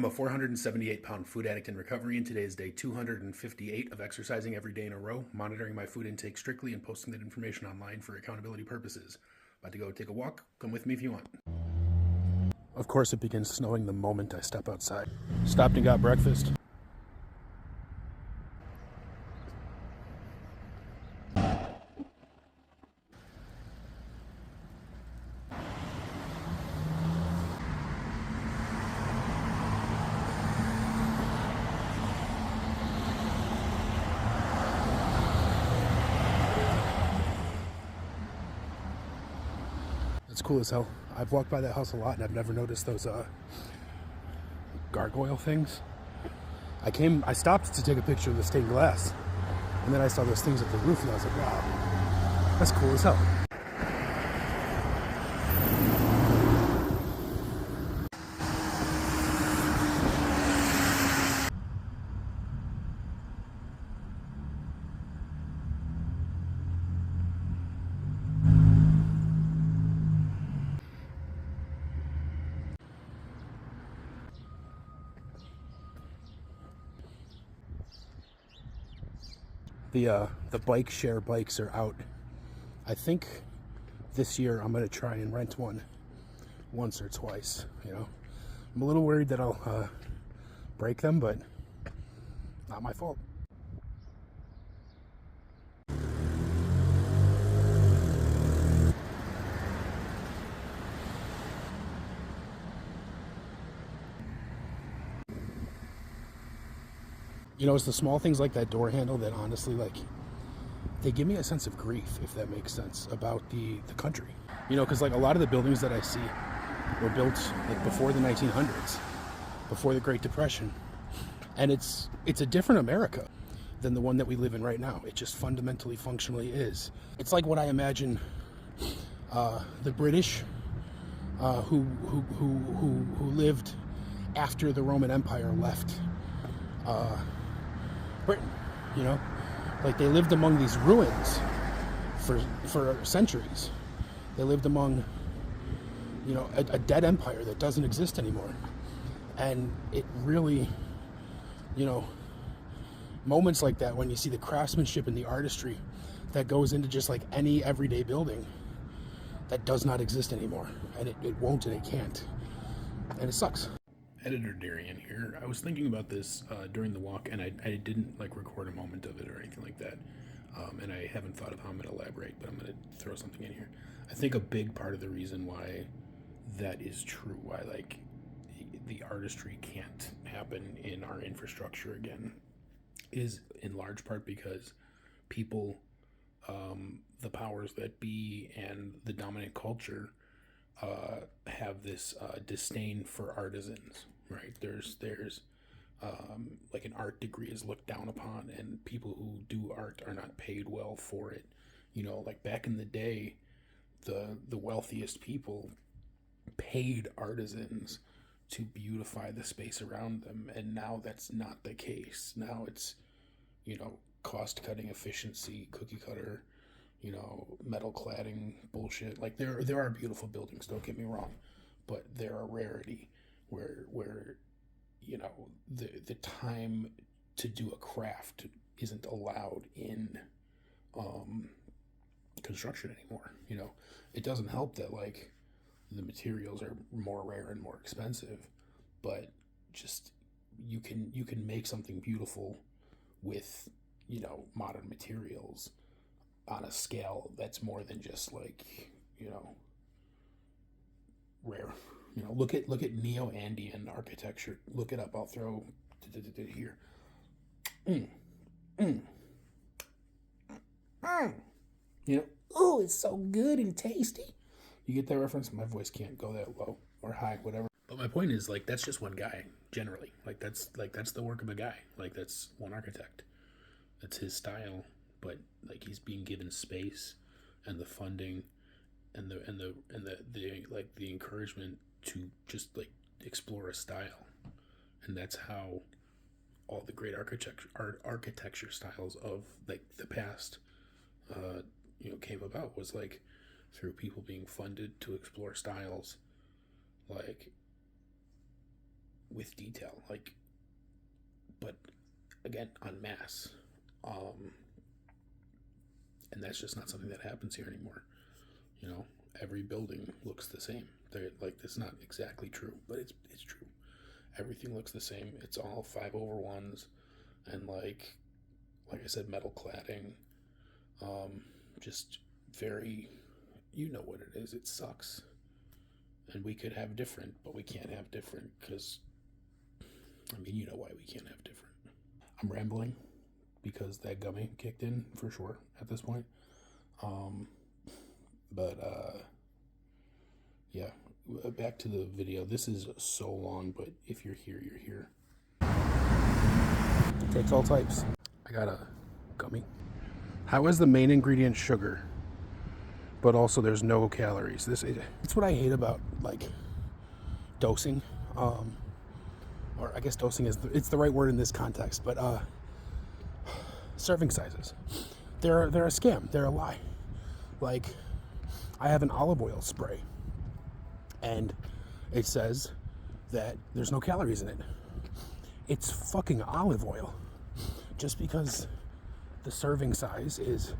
I'm a 478-pound food addict in recovery, and today is day 258 of exercising every day in a row, monitoring my food intake strictly, and posting that information online for accountability purposes. About to go take a walk. Come with me if you want. Of course, it begins snowing the moment I step outside. Stopped and got breakfast. It's cool as hell. I've walked by that house a lot and I've never noticed those gargoyle things. I stopped to take a picture of the stained glass, and then I saw those things at the roof and I was like, wow, that's cool as hell. The bike share bikes are out. I think this year I'm gonna try and rent one once or twice. I'm a little worried that I'll break them, but not my fault. It's the small things like that door handle that honestly, they give me a sense of grief, if that makes sense, about the country. Because a lot of the buildings that I see were built before the 1900s, before the Great Depression. And it's a different America than the one that we live in right now. It just fundamentally, functionally is. It's like what I imagine the British who lived after the Roman Empire left Britain. They lived among these ruins for centuries. They lived among a dead empire that doesn't exist anymore. And it really, moments like that, when you see the craftsmanship and the artistry that goes into just any everyday building that does not exist anymore, and it won't and it can't, and it sucks. Editor Darian here. I was thinking about this during the walk, and I didn't record a moment of it or anything like that. And I haven't thought of how I'm going to elaborate, but I'm going to throw something in here. I think a big part of the reason why that is true, why the artistry can't happen in our infrastructure again, is in large part because people, the powers that be, and the dominant culture have this disdain for artisans, right? There's an art degree is looked down upon, and people who do art are not paid well for it. Back in the day, the wealthiest people paid artisans to beautify the space around them, and now that's not the case. Now it's cost cutting, efficiency, cookie cutter, metal cladding bullshit. There are beautiful buildings, don't get me wrong, but they're a rarity where the time to do a craft isn't allowed in construction anymore. It doesn't help that the materials are more rare and more expensive, but just you can make something beautiful with modern materials on a scale that's more than just rare. Look at Neo-Andean architecture. Look it up. I'll throw here. Oh, it's so good and tasty. You get that reference? My voice can't go that low or high, whatever. But my point is, that's just one guy. Generally, that's the work of a guy. That's one architect. That's his style. But he's being given space and the funding and the encouragement to just explore a style. And that's how all the great architecture styles of the past came about, was through people being funded to explore styles with detail, like, but again, en masse. And that's just not something that happens here anymore. You know, every building looks the same. They're like, it's not exactly true, but it's true. Everything looks the same. It's all 5/1s, and like I said, metal cladding. Just very, you know what it is. It sucks. And we could have different, but we can't have different because, I mean, you know why we can't have different. I'm rambling because that gummy kicked in for sure at this point. Yeah, back to the video. This is so long, but if you're here, you're here. Takes all types. I got a gummy. How is the main ingredient sugar, but also there's no calories? It's what I hate about like dosing, or I guess dosing it's the right word in this context, but serving sizes. They're a scam. They're a lie. Like, I have an olive oil spray, and it says that there's no calories in it. It's fucking olive oil. Just because the serving size is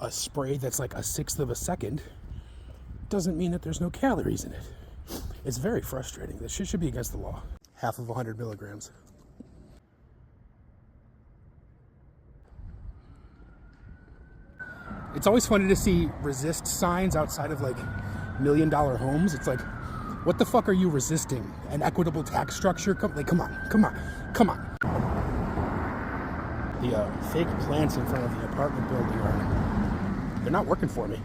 a spray that's like 1/6 of a second doesn't mean that there's no calories in it. It's very frustrating. This shit should be against the law. Half of 100 milligrams. It's always funny to see resist signs outside of like $1 million homes. It's like, what the fuck are you resisting? An equitable tax structure? Come on. The fake plants in front of the apartment building they're not working for me.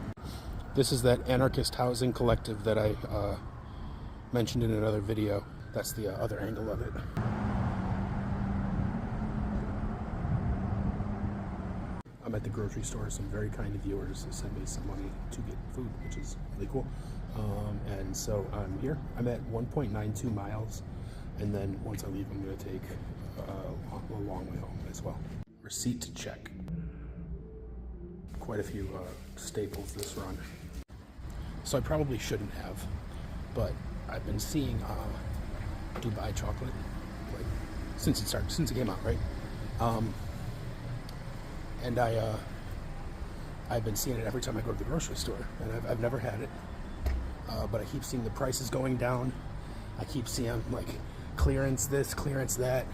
This is that anarchist housing collective that I mentioned in another video. That's the other angle of it. I'm at the grocery store. Some very kind viewers sent me some money to get food, which is really cool. And so I'm here. I'm at 1.92 miles. And then once I leave, I'm going to take a long way home as well. Receipt to check. Quite a few staples this run. So I probably shouldn't have, but I've been seeing Dubai chocolate like since it came out, right? And I've been seeing it every time I go to the grocery store, and I've never had it, but I keep seeing the prices going down. I keep seeing like clearance this, clearance that.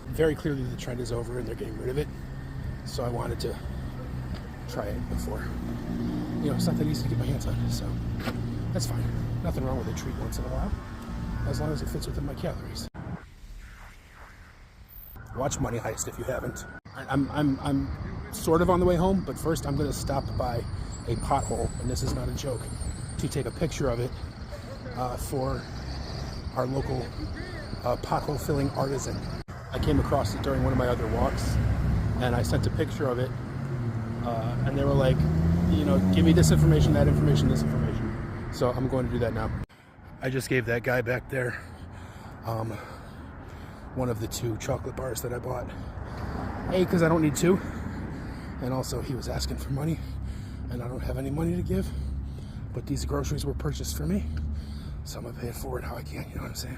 Very clearly the trend is over and they're getting rid of it. So I wanted to try it before. You know, it's not that easy to get my hands on, so that's fine. Nothing wrong with a treat once in a while, as long as it fits within my calories. Watch Money Heist if you haven't. I'm sort of on the way home, but first I'm going to stop by a pothole, and this is not a joke, to take a picture of it for our local pothole filling artisan. I came across it during one of my other walks, and I sent a picture of it, and they were like, you know, give me this information, that information, this information. So I'm going to do that now. I just gave that guy back there one of the 2 chocolate bars that I bought. A, because I don't need 2, and also he was asking for money, and I don't have any money to give, but these groceries were purchased for me, so I'm going to pay it forward how I can, you know what I'm saying?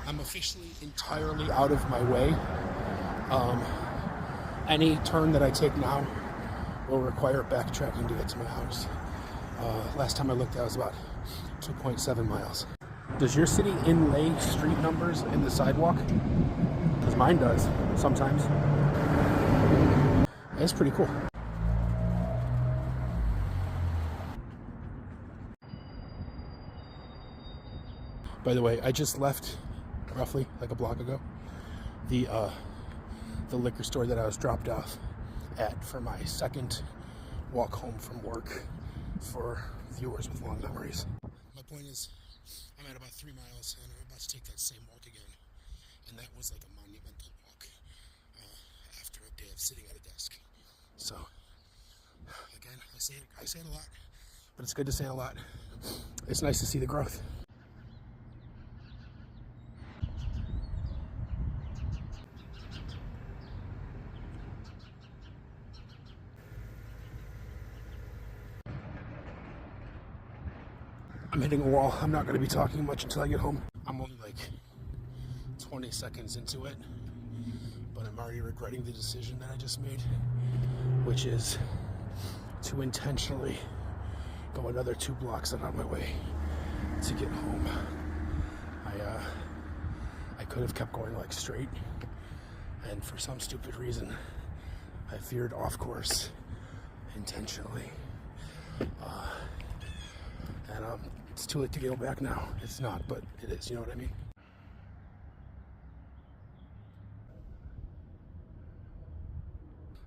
I'm officially entirely out of my way. Any turn that I take now will require backtracking to get to my house. Last time I looked, that was about 2.7 miles. Does your city inlay street numbers in the sidewalk? Because mine does, sometimes. It's pretty cool. By the way, I just left roughly like a block ago the liquor store that I was dropped off at for my second walk home from work for viewers with long memories. My point is, I'm at about 3 miles and I'm about to take that same walk again, and that was like a monumental walk after a day of sitting at a desk. So again, I say it a lot, but it's good to say it a lot. It's nice to see the growth. I'm hitting a wall. I'm not going to be talking much until I get home. I'm only like 20 seconds into it, but I'm already regretting the decision that I just made, which is to intentionally go another 2 blocks on my way to get home. I could have kept going like straight, and for some stupid reason, I veered off course intentionally. And it's too late to go back now. It's not, but it is, you know what I mean?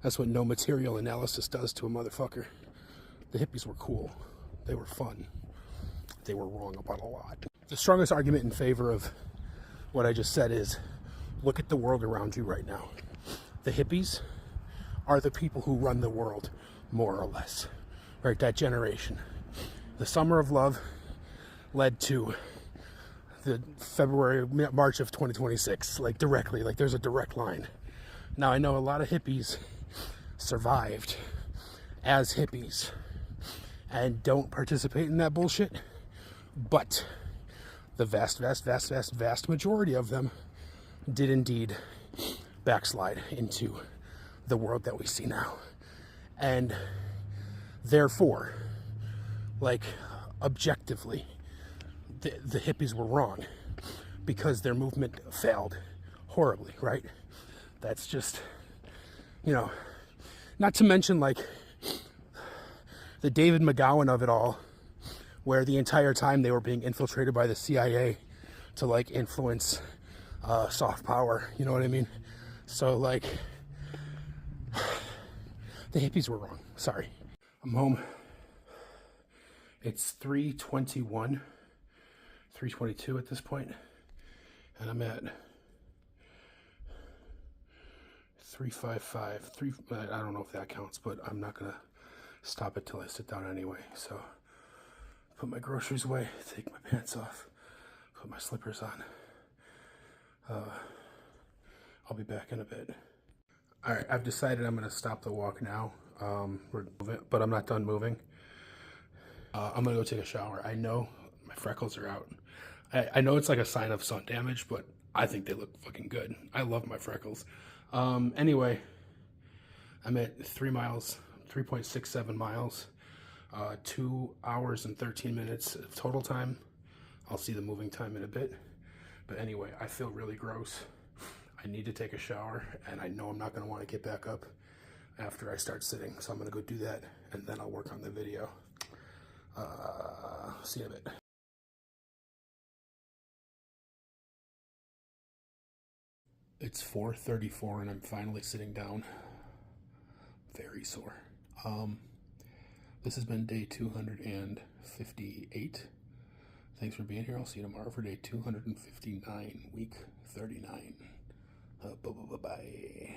That's what no material analysis does to a motherfucker. The hippies were cool. They were fun. They were wrong about a lot. The strongest argument in favor of what I just said is, look at the world around you right now. The hippies are the people who run the world, more or less. Right, that generation. The summer of love led to the March of 2026, like directly, like there's a direct line. Now I know a lot of hippies survived as hippies and don't participate in that bullshit, but the vast majority of them did indeed backslide into the world that we see now. And therefore, like, objectively, the hippies were wrong because their movement failed horribly, right? That's just, you know, not to mention, like, the David McGowan of it all, where the entire time they were being infiltrated by the CIA to, like, influence soft power, you know what I mean? So, like, the hippies were wrong. Sorry. I'm home. It's 3:21, 3:22 at this point, and I'm at 355. I don't know if that counts, but I'm not gonna stop it till I sit down anyway. So, put my groceries away, take my pants off, put my slippers on. I'll be back in a bit. All right, I've decided I'm gonna stop the walk now. But I'm not done moving. I'm gonna go take a shower. I know my freckles are out. I know it's like a sign of sun damage, but I think they look fucking good. I love my freckles. Anyway, I'm at 3 miles, 3.67 miles, 2 hours and 13 minutes of total time. I'll see the moving time in a bit. But anyway, I feel really gross. I need to take a shower, and I know I'm not gonna want to get back up after I start sitting. So I'm gonna go do that, and then I'll work on the video. See you in a bit. It's 4:34 and I'm finally sitting down. Very sore. This has been day 258. Thanks for being here. I'll see you tomorrow for day 259, week 39. Bye-bye.